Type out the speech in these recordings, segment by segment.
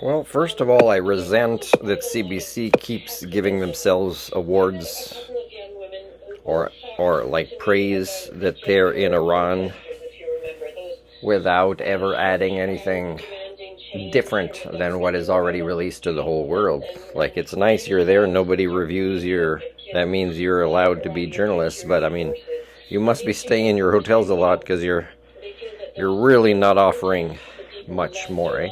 Well, first of all, I resent that CBC keeps giving themselves awards or like praise that they're in Iran without ever adding anything different than what is already released to the whole world. Like, it's nice you're there, nobody reviews your, that means you're allowed to be journalists, but I mean, you must be staying in your hotels a lot because you're really not offering much more, eh?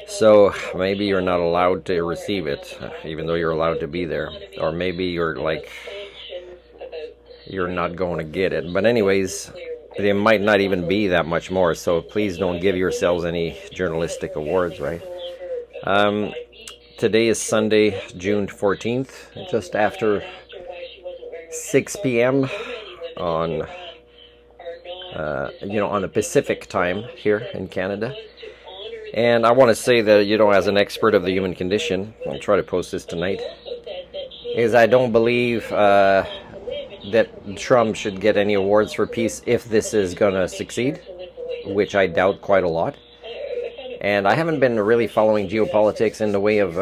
So maybe you're not allowed to receive it, even though you're allowed to be there. Or maybe you're like, you're not going to get it. But anyways, there might not even be that much more, so please don't give yourselves any journalistic awards, right? Today is Sunday, June 14th, just after 6 p.m. on, on the Pacific time here in Canada. And I want to say that, as an expert of the human condition, I'll try to post this tonight, is I don't believe that Trump should get any awards for peace if this is going to succeed, which I doubt quite a lot. And I haven't been really following geopolitics in the way of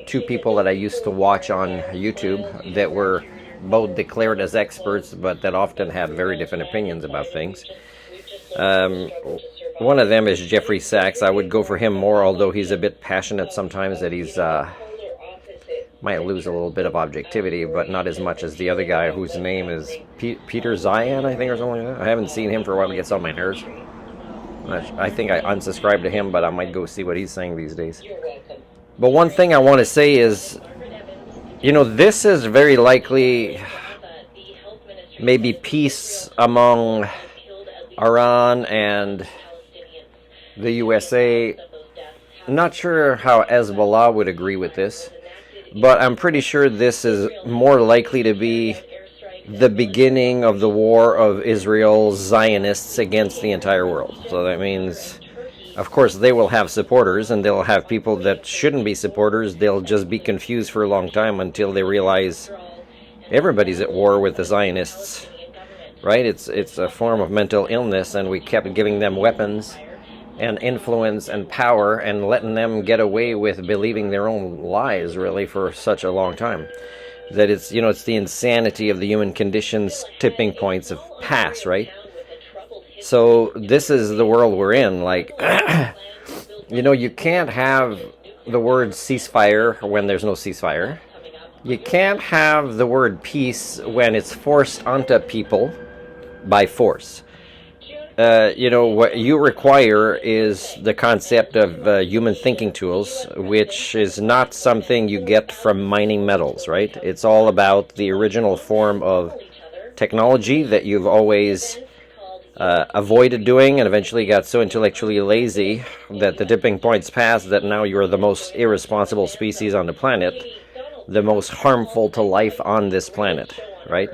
two people that I used to watch on YouTube that were both declared as experts, but that often had very different opinions about things. One of them is Jeffrey Sachs. I would go for him more, although he's a bit passionate sometimes that he's might lose a little bit of objectivity, but not as much as the other guy whose name is Peter Zion, I think, or something like that. I haven't seen him for a while. It gets on my nerves. I think I unsubscribed to him, but I might go see what he's saying these days. But one thing I want to say is, this is very likely maybe peace among Iran and the USA. Not sure how Hezbollah would agree with this, but I'm pretty sure this is more likely to be the beginning of the war of Israel's Zionists against the entire world. So that means, of course, they will have supporters, and they'll have people that shouldn't be supporters. They'll just be confused for a long time until they realize everybody's at war with the Zionists, right? It's a form of mental illness, and we kept giving them weapons and influence and power and letting them get away with believing their own lies, really, for such a long time. That it's the insanity of the human condition's tipping points of past, right? So this is the world we're in. Like, you can't have the word ceasefire when there's no ceasefire. You can't have the word peace when it's forced onto people by force. What you require is the concept of human thinking tools, which is not something you get from mining metals, right? It's all about the original form of technology that you've always avoided doing, and eventually got so intellectually lazy that the tipping point's passed that now you're the most irresponsible species on the planet, the most harmful to life on this planet, right?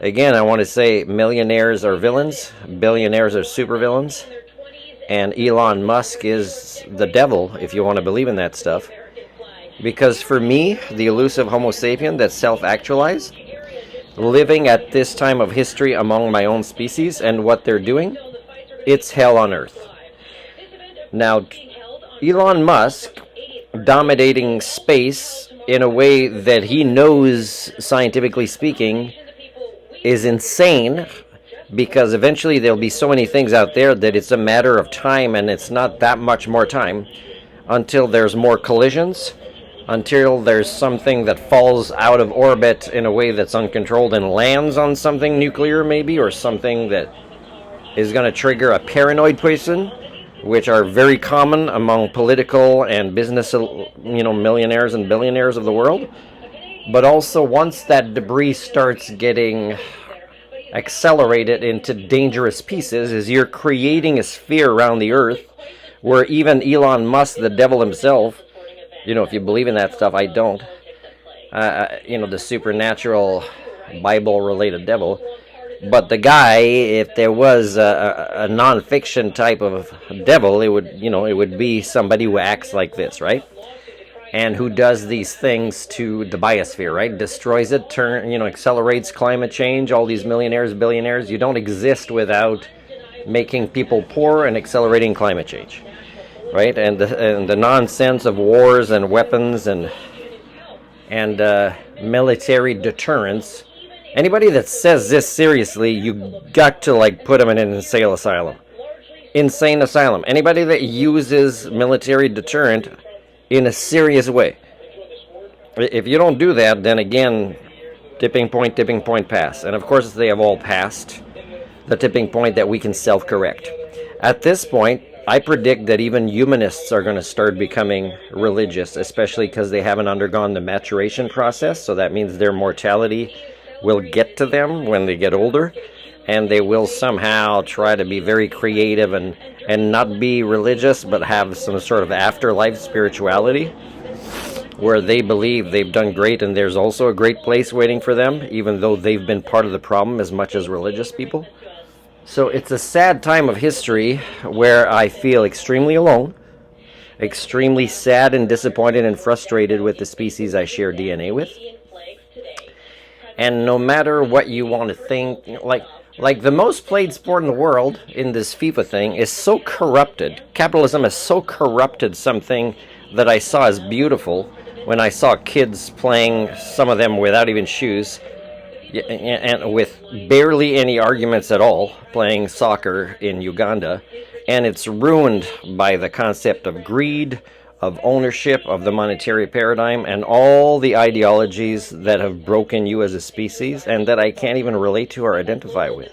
Again, I want to say millionaires are villains, billionaires are supervillains, and Elon Musk is the devil, if you want to believe in that stuff. Because for me, the elusive Homo sapien that's self-actualized, living at this time of history among my own species and what they're doing, it's hell on earth. Now, Elon Musk dominating space in a way that he knows, scientifically speaking, is insane, because eventually there'll be so many things out there that it's a matter of time, and it's not that much more time until there's more collisions, until there's something that falls out of orbit in a way that's uncontrolled and lands on something nuclear maybe, or something that is going to trigger a paranoid person, which are very common among political and business, millionaires and billionaires of the world. But also, once that debris starts getting accelerated into dangerous pieces, is you're creating a sphere around the earth where even Elon Musk, the devil himself, if you believe in that stuff, I don't, the supernatural Bible-related devil, but the guy, if there was a non-fiction type of devil, it would be somebody who acts like this, right? And who does these things to the biosphere, right? Destroys it, accelerates climate change, all these millionaires, billionaires. You don't exist without making people poor and accelerating climate change. right? And the nonsense of wars and weapons and military deterrence. Anybody that says this seriously, you got to like put them in an insane asylum. Insane asylum. Anybody that uses military deterrent in a serious way. If you don't do that, then again, tipping point pass. And of course, they have all passed the tipping point that we can self-correct. At this point, I predict that even humanists are going to start becoming religious, especially because they haven't undergone the maturation process. So that means their mortality will get to them when they get older, and they will somehow try to be very creative and not be religious, but have some sort of afterlife spirituality where they believe they've done great and there's also a great place waiting for them, even though they've been part of the problem as much as religious people. So it's a sad time of history where I feel extremely alone, extremely sad and disappointed and frustrated with the species I share DNA with. And no matter what you want to think, like the most played sport in the world in this FIFA thing is so corrupted. Capitalism has so corrupted something that I saw as beautiful when I saw kids playing, some of them without even shoes, and with barely any arguments at all, playing soccer in Uganda. And it's ruined by the concept of greed, of ownership, of the monetary paradigm, and all the ideologies that have broken you as a species and that I can't even relate to or identify with.